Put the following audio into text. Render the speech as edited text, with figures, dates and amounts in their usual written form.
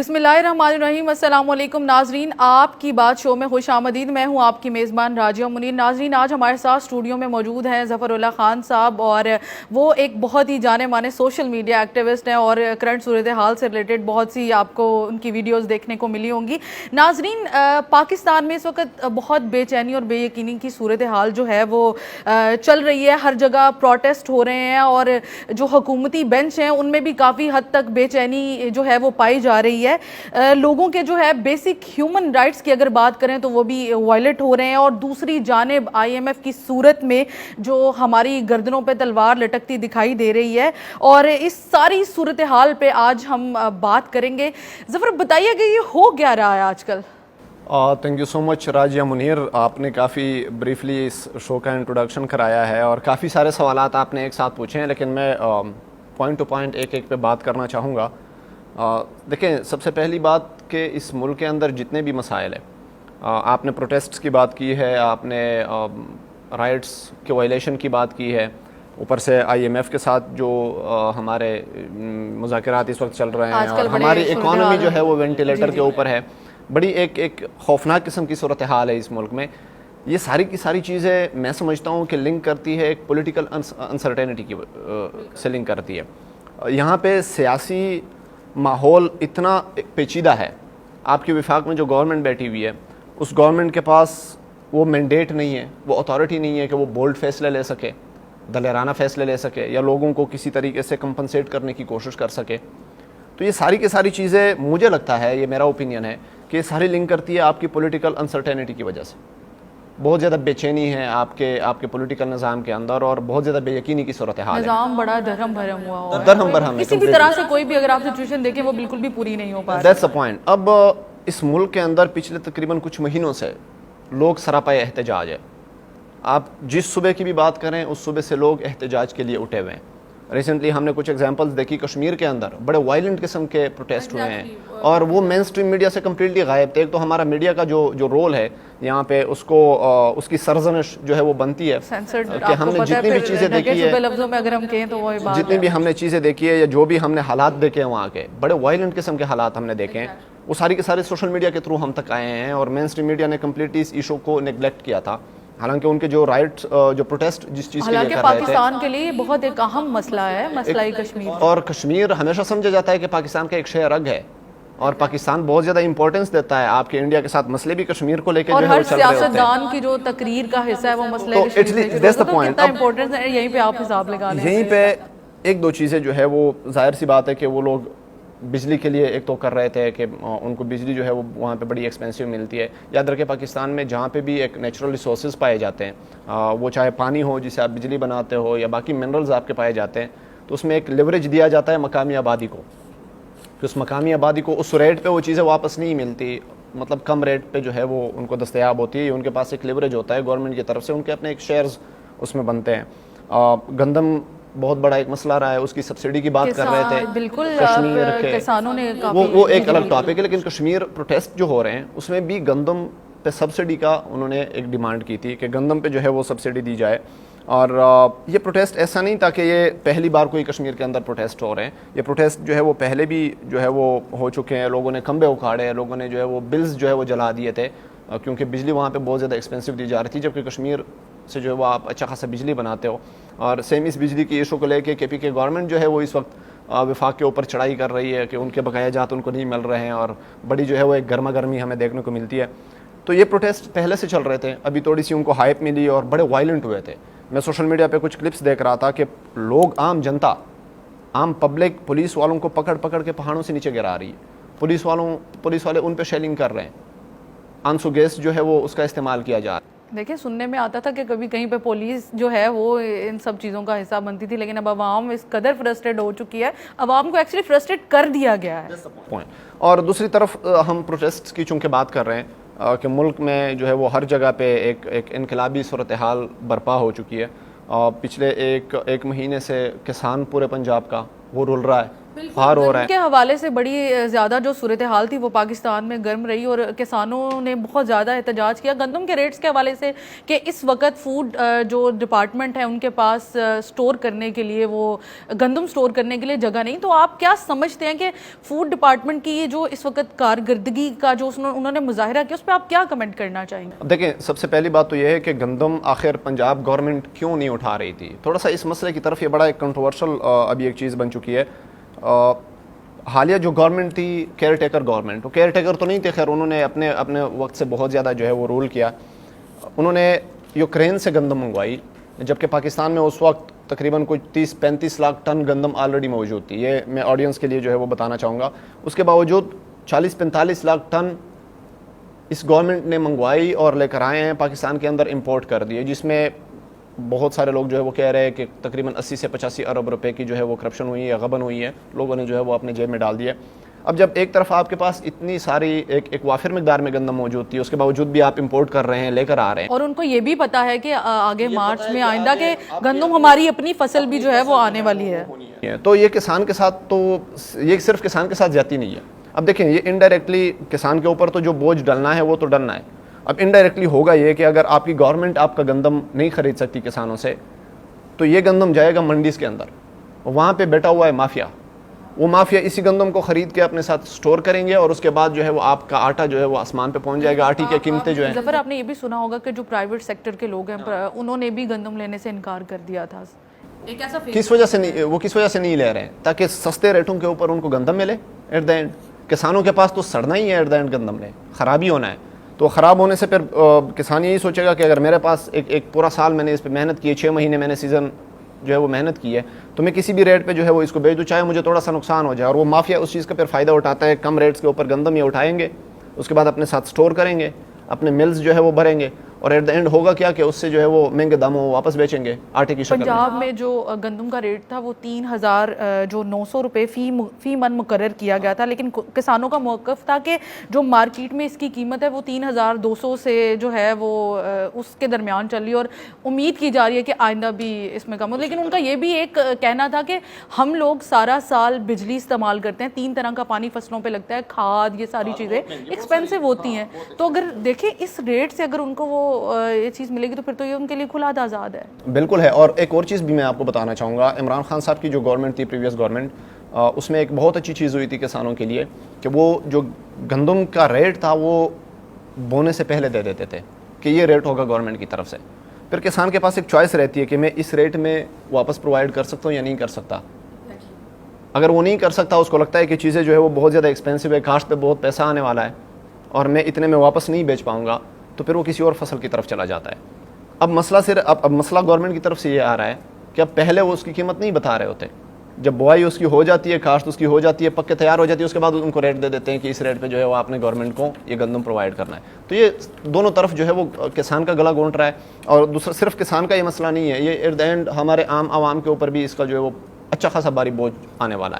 بسم اللہ الرحمن الرحیم۔ السلام علیکم ناظرین، آپ کی بات شو میں خوش آمدید۔ میں ہوں آپ کی میزبان راجیہ منیر۔ ناظرین، آج ہمارے ساتھ اسٹوڈیو میں موجود ہیں ظفر اللہ خان صاحب، اور وہ ایک بہت ہی جانے مانے سوشل میڈیا ایکٹیوسٹ ہیں اور کرنٹ صورتحال سے ریلیٹڈ بہت سی آپ کو ان کی ویڈیوز دیکھنے کو ملی ہوں گی۔ ناظرین، پاکستان میں اس وقت بہت بے چینی اور بے یقینی کی صورتحال جو ہے وہ چل رہی ہے۔ ہر جگہ پروٹیسٹ ہو رہے ہیں اور جو حکومتی بینچ ہیں ان میں بھی کافی حد تک بے چینی جو ہے وہ پائی جا رہی ہے۔ لوگوں کے جو ہے بیسک ہیومن رائٹس کی اگر بات کریں تو وہ بھی وائلیٹ ہو رہے ہیں، اور دوسری جانب آئی ایم ایف کی صورت میں جو ہماری گردنوں پہ تلوار لٹکتی دکھائی دے رہی ہے، اور اس ساری صورتحال پہ آج ہم بات کریں گے۔ ظفر، بتائیے کہ یہ ہو کیا رہا ہے آج کل؟ تھینک یو سو مچ راجیہ منیر، آپ نے کافی بریفلی اس شو کا انٹروڈکشن کرایا ہے اور کافی سارے سوالات آپ نے ایک ساتھ پوچھے ہیں، لیکن میں پوائنٹ ٹو پوائنٹ ایک پہ بات کرنا چاہوں گا۔ دیکھیں، سب سے پہلی بات کہ اس ملک کے اندر جتنے بھی مسائل ہیں، آپ نے پروٹیسٹس کی بات کی ہے، آپ نے رائٹس کے وائلیشن کی بات کی ہے، اوپر سے آئی ایم ایف کے ساتھ جو ہمارے مذاکرات اس وقت چل رہے ہیں، اور ہماری اکانومی جو ہے وہ وینٹیلیٹر کے اوپر ہے۔ بڑی ایک خوفناک قسم کی صورتحال ہے اس ملک میں۔ یہ ساری کی ساری چیزیں میں سمجھتا ہوں کہ لنک کرتی ہے ایک پولیٹیکل انسرٹینٹی کی سے لنک کرتی ہے۔ یہاں پہ سیاسی ماحول اتنا پیچیدہ ہے۔ آپ کے وفاق میں جو گورنمنٹ بیٹھی ہوئی ہے، اس گورنمنٹ کے پاس وہ مینڈیٹ نہیں ہے، وہ اتھارٹی نہیں ہے کہ وہ بولڈ فیصلے لے سکے، دلیرانہ فیصلے لے سکے، یا لوگوں کو کسی طریقے سے کمپنسیٹ کرنے کی کوشش کر سکے۔ تو یہ ساری کی ساری چیزیں، مجھے لگتا ہے، یہ میرا اوپینین ہے کہ یہ ساری لنک کرتی ہے آپ کی پولیٹیکل انسرٹینٹی کی وجہ سے۔ بہت زیادہ بے چینی ہے آپ کے پولیٹیکل نظام کے اندر، اور بہت زیادہ بے یقینی کی صورتحال ہے۔ نظام بڑا درہم بھرم ہوا ہوا ہے، درہم برہم ہے، کسی بھی طرح سے کوئی بھی اگر آپ سچویشن دیکھیں وہ بالکل بھی پوری نہیں ہو پا رہی۔ That's a point. اب اس ملک کے اندر پچھلے تقریباً کچھ مہینوں سے لوگ سراپا احتجاج ہے۔ آپ جس صوبے کی بھی بات کریں، اس صوبے سے لوگ احتجاج کے لیے اٹھے ہوئے ہیں۔ ریسنٹلی ہم نے کچھ ایگزامپلز دیکھی، کشمیر کے اندر بڑے وائلنٹ قسم کے پروٹیسٹ ہوئے ہیں، اور وہ مین اسٹریم میڈیا سے کمپلیٹلی غائب تھے۔ ایک تو ہمارا میڈیا کا جو رول ہے یہاں پہ، اس کی سرزنش جو ہے وہ بنتی ہے کہ ہم نے جتنی بھی چیزیں دیکھی ہے، جتنی بھی ہم نے چیزیں دیکھی ہے، یا جو بھی ہم نے حالات دیکھے ہیں وہاں کے بڑے وائلنٹ قسم کے حالات ہم نے دیکھے ہیں، وہ ساری کے سارے سوشل میڈیا کے تھرو ہم تک آئے ہیں، اور مین اسٹریم میڈیا نے کمپلیٹلی اس ایشو کو نیگلیکٹ کیا تھا۔ حالانکہ ان کے جو رائٹ، جو پروٹیسٹ جس چیز کے لیے کر رہے تھے، پاکستان کے لیے بہت ایک اہم مسئلہ ہے، مسئلہ کشمیر، اور کشمیر ہمیشہ سمجھا جاتا ہے کہ پاکستان کا ایک شہ رگ ہے، اور پاکستان بہت زیادہ امپورٹنس دیتا ہے آپ کے انڈیا کے ساتھ مسئلے بھی کشمیر کو لے کے اور جو ہے ہر وہ چل رہے ہوتے ہیں۔ سیاستدان کی جو تقریر کا حصہ ہے وہ مسئلہ کشمیر سے، کتنا امپورٹنس ہے یہیں پہ آپ حساب لگا لیں۔ یہیں پہ ایک دو چیزیں جو ہے وہ ظاہر سی بات ہے کہ وہ لوگ بجلی کے لیے ایک تو کر رہے تھے کہ ان کو بجلی جو ہے وہ وہاں پہ بڑی ایکسپینسو ملتی ہے۔ یاد رکھیں، پاکستان میں جہاں پہ بھی ایک نیچرل ریسورسز پائے جاتے ہیں، وہ چاہے پانی ہو جسے آپ بجلی بناتے ہو، یا باقی منرلز آپ کے پائے جاتے ہیں، تو اس میں ایک لیوریج دیا جاتا ہے مقامی آبادی کو، کہ اس مقامی آبادی کو اس ریٹ پہ وہ چیزیں واپس نہیں ملتی، مطلب کم ریٹ پہ جو ہے وہ ان کو دستیاب ہوتی ہے، ان کے پاس ایک لیوریج ہوتا ہے گورنمنٹ کی طرف سے، ان کے اپنے ایک شیئرز اس میں بنتے ہیں۔ گندم بہت بڑا ایک مسئلہ رہا ہے، اس کی سبسڈی کی بات کر رہے تھے، بالکل کشمیر کے کسانوں نے وہ ایک الگ ٹاپک ہے، لیکن کشمیر پروٹیسٹ جو ہو رہے ہیں اس میں بھی گندم پہ سبسڈی کا انہوں نے ایک ڈیمانڈ کی تھی کہ گندم پہ جو ہے وہ سبسڈی دی جائے۔ اور یہ پروٹیسٹ ایسا نہیں تھا کہ یہ پہلی بار کوئی کشمیر کے اندر پروٹیسٹ ہو رہے ہیں، یہ پروٹیسٹ جو ہے وہ پہلے بھی جو ہے وہ ہو چکے ہیں، لوگوں نے کھمبے اکھاڑے ہیں، لوگوں نے جو ہے وہ بلز جو ہے وہ جلا دیے تھے، کیونکہ بجلی وہاں پہ بہت زیادہ ایکسپینسو دی جا رہی تھی، جبکہ کشمیر سے جو ہے وہ آپ اچھا خاصا بجلی بناتے ہو۔ اور سیم اس بجلی کی ایشو کو لے کے کے پی کے گورنمنٹ جو ہے وہ اس وقت وفاق کے اوپر چڑھائی کر رہی ہے کہ ان کے بقایا جات ان کو نہیں مل رہے ہیں، اور بڑی جو ہے وہ ایک گرما گرمی ہمیں دیکھنے کو ملتی ہے۔ تو یہ پروٹیسٹ پہلے سے چل رہے تھے، ابھی تھوڑی سی ان کو ہائپ ملی اور بڑے وائلنٹ ہوئے تھے۔ میں سوشل میڈیا پہ کچھ کلپس دیکھ رہا تھا کہ لوگ، عام جنتا، عام پبلک، پولیس والوں کو پکڑ پکڑ کے پہاڑوں سے نیچے گرا رہی ہے، پولیس والے ان پہ شیلنگ کر رہے ہیں، آنسو گیس جو ہے وہ اس کا استعمال کیا جا رہا ہے۔ دیکھیں، سننے میں آتا تھا کہ کبھی کہیں پہ پولیس جو ہے وہ ان سب چیزوں کا حصہ بنتی تھی، لیکن اب عوام اس قدر فرسٹریٹ ہو چکی ہے، عوام کو ایکچولی فرسٹریٹ کر دیا گیا ہے۔ اور دوسری طرف ہم پروٹیسٹ کی چونکہ بات کر رہے ہیں کہ ملک میں جو ہے وہ ہر جگہ پہ ایک انقلابی صورتحال برپا ہو چکی ہے۔ پچھلے ایک مہینے سے کسان پورے پنجاب کا وہ رول رہا ہے، باہر ہو رہا ہے. کے حوالے سے بڑی زیادہ جو صورتحال تھی وہ پاکستان میں گرم رہی اور کسانوں نے بہت زیادہ احتجاج کیا گندم کے ریٹس کے حوالے سے کہ اس وقت فوڈ جو ڈپارٹمنٹ ہے ان کے پاس سٹور کرنے کے لیے وہ گندم سٹور کرنے کے لیے جگہ نہیں. تو آپ کیا سمجھتے ہیں کہ فوڈ ڈپارٹمنٹ کی یہ جو اس وقت کارکردگی کا جو انہوں نے مظاہرہ کیا اس پہ آپ کیا کمنٹ کرنا چاہیں گے؟ اب دیکھیں, سب سے پہلی بات تو یہ ہے کہ گندم آخر پنجاب گورنمنٹ کیوں نہیں اٹھا رہی تھی. تھوڑا سا اس مسئلے کی طرف یہ بڑا ایک کنٹروورشل ابھی ایک چیز بن چکی ہے. حالیہ جو گورنمنٹ تھی کیئر ٹیکر گورنمنٹ, وہ کیئر ٹیکر تو نہیں تھے, خیر انہوں نے اپنے وقت سے بہت زیادہ جو ہے وہ رول کیا. انہوں نے یوکرین سے گندم منگوائی, جبکہ پاکستان میں اس وقت تقریباً کوئی 30-35 لاکھ ٹن گندم آلریڈی موجود تھی. یہ میں آڈینس کے لیے جو ہے وہ بتانا چاہوں گا. اس کے باوجود 40-45 لاکھ ٹن اس گورنمنٹ نے منگوائی اور لے کر آئے ہیں, پاکستان کے اندر امپورٹ کر دیے, جس میں بہت سارے لوگ جو ہے وہ کہہ رہے ہیں کہ تقریباً 80 سے 85 ارب روپے کی جو ہے وہ کرپشن ہوئی ہے, غبن ہوئی ہے, لوگوں نے جو ہے وہ اپنے جیب میں ڈال دیا. اب جب ایک طرف آپ کے پاس اتنی ساری ایک وافر مقدار میں گندم موجود تھی, اس کے باوجود بھی آپ امپورٹ کر رہے ہیں, لے کر آ رہے ہیں, اور ان کو یہ بھی پتا ہے کہ آگے مارچ میں آئندہ کہ گندم ہماری اپنی فصل بھی جو ہے وہ آنے والی ہے, تو یہ کسان کے ساتھ, تو یہ صرف کسان کے ساتھ زیادتی نہیں ہے. اب دیکھیں, یہ انڈائریکٹلی کسان کے اوپر تو جو بوجھ ڈلنا ہے وہ تو ڈلنا ہے. اب انڈائریکٹلی ہوگا یہ کہ اگر آپ کی گورنمنٹ آپ کا گندم نہیں خرید سکتی کسانوں سے, تو یہ گندم جائے گا منڈیز کے اندر, وہاں پہ بیٹھا ہوا ہے مافیا. وہ مافیا اسی گندم کو خرید کے اپنے ساتھ سٹور کریں گے, اور اس کے بعد جو ہے وہ آپ کا آٹا جو ہے وہ آسمان پہ پہنچ جائے گا. آٹے کی قیمتیں جو ہیں, ظفر آپ نے یہ بھی سنا ہوگا کہ جو پرائیویٹ سیکٹر کے لوگ ہیں انہوں نے بھی گندم لینے سے انکار کر دیا تھا. ایک ایسا کس وجہ سے نہیں, وہ کس وجہ سے نہیں لے رہے ہیں؟ تاکہ سستے ریٹوں کے اوپر ان کو گندم ملے. ایٹ دا اینڈ کسانوں کے پاس تو سڑنا ہی ہے, ایٹ دا اینڈ گندم نے خرابی ہونا ہے. تو خراب ہونے سے پھر کسان یہی سوچے گا کہ اگر میرے پاس ایک پورا سال میں نے اس پہ محنت کی ہے, 6 مہینے میں نے سیزن جو ہے وہ محنت کی ہے, تو میں کسی بھی ریٹ پہ جو ہے وہ اس کو بیچ دوں, چاہے مجھے تھوڑا سا نقصان ہو جائے. اور وہ مافیا اس چیز کا پھر فائدہ اٹھاتا ہے, کم ریٹس کے اوپر گندم یہ اٹھائیں گے, اس کے بعد اپنے ساتھ سٹور کریں گے, اپنے ملز جو ہے وہ بھریں گے, اور ایٹ دا اینڈ ہوگا کیا کہ اس سے جو ہے وہ مہنگے داموں واپس بیچیں گے آٹے کی شکل میں. پنجاب میں جو گندم کا ریٹ تھا وہ 3,900 روپے فی من مقرر کیا گیا تھا, لیکن کسانوں کا موقف تھا کہ جو مارکیٹ میں اس کی قیمت ہے وہ 3,200 سے جو ہے وہ اس کے درمیان چل رہی ہے, اور امید کی جا رہی ہے کہ آئندہ بھی اس میں کم ہو. لیکن ان کا یہ بھی ایک کہنا تھا کہ ہم لوگ سارا سال بجلی استعمال کرتے ہیں, 3 طرح کا پانی فصلوں پہ لگتا ہے, کھاد, یہ ساری چیزیں ایکسپینسو ہوتی ہیں. تو اگر دیکھیں اس ریٹ سے اگر ان کو وہ یہ چیز ملے گی تو پھر تو یہ ان کے لیے کھلا آزاد ہے. بالکل ہے. اور ایک اور چیز بھی میں آپ کو بتانا چاہوں گا, عمران خان صاحب کی جو گورنمنٹ تھی, پریویس گورنمنٹ, اس میں ایک بہت اچھی چیز ہوئی تھی کسانوں کے لیے کہ وہ جو گندم کا ریٹ تھا وہ بونے سے پہلے دے دیتے تھے کہ یہ ریٹ ہوگا گورنمنٹ کی طرف سے. پھر کسان کے پاس ایک چوائس رہتی ہے کہ میں اس ریٹ میں واپس پرووائڈ کر سکتا ہوں یا نہیں کر سکتا. اگر وہ نہیں کر سکتا, اس کو لگتا ہے کہ چیزیں جو ہے وہ بہت زیادہ ایکسپینسو ہے, کاشت پہ بہت پیسہ آنے والا ہے اور میں اتنے میں واپس نہیں بیچ پاؤں گا, تو پھر وہ کسی اور فصل کی طرف چلا جاتا ہے. اب مسئلہ گورنمنٹ کی طرف سے یہ آ رہا ہے کہ اب پہلے وہ اس کی قیمت نہیں بتا رہے ہوتے, جب بوائی اس کی ہو جاتی ہے, کاشت اس کی ہو جاتی ہے, پک کے تیار ہو جاتی ہے, اس کے بعد ان کو ریٹ دے دیتے ہیں کہ اس ریٹ پہ جو ہے وہ آپ نے گورنمنٹ کو یہ گندم پرووائڈ کرنا ہے. تو یہ دونوں طرف جو ہے وہ کسان کا گلا گونٹ رہا ہے. اور دوسرا صرف کسان کا یہ مسئلہ نہیں ہے, یہ ایٹ دا اینڈ ہمارے عام عوام کے اوپر بھی اس کا جو ہے وہ اچھا خاصا بھاری بوجھ آنے والا ہے.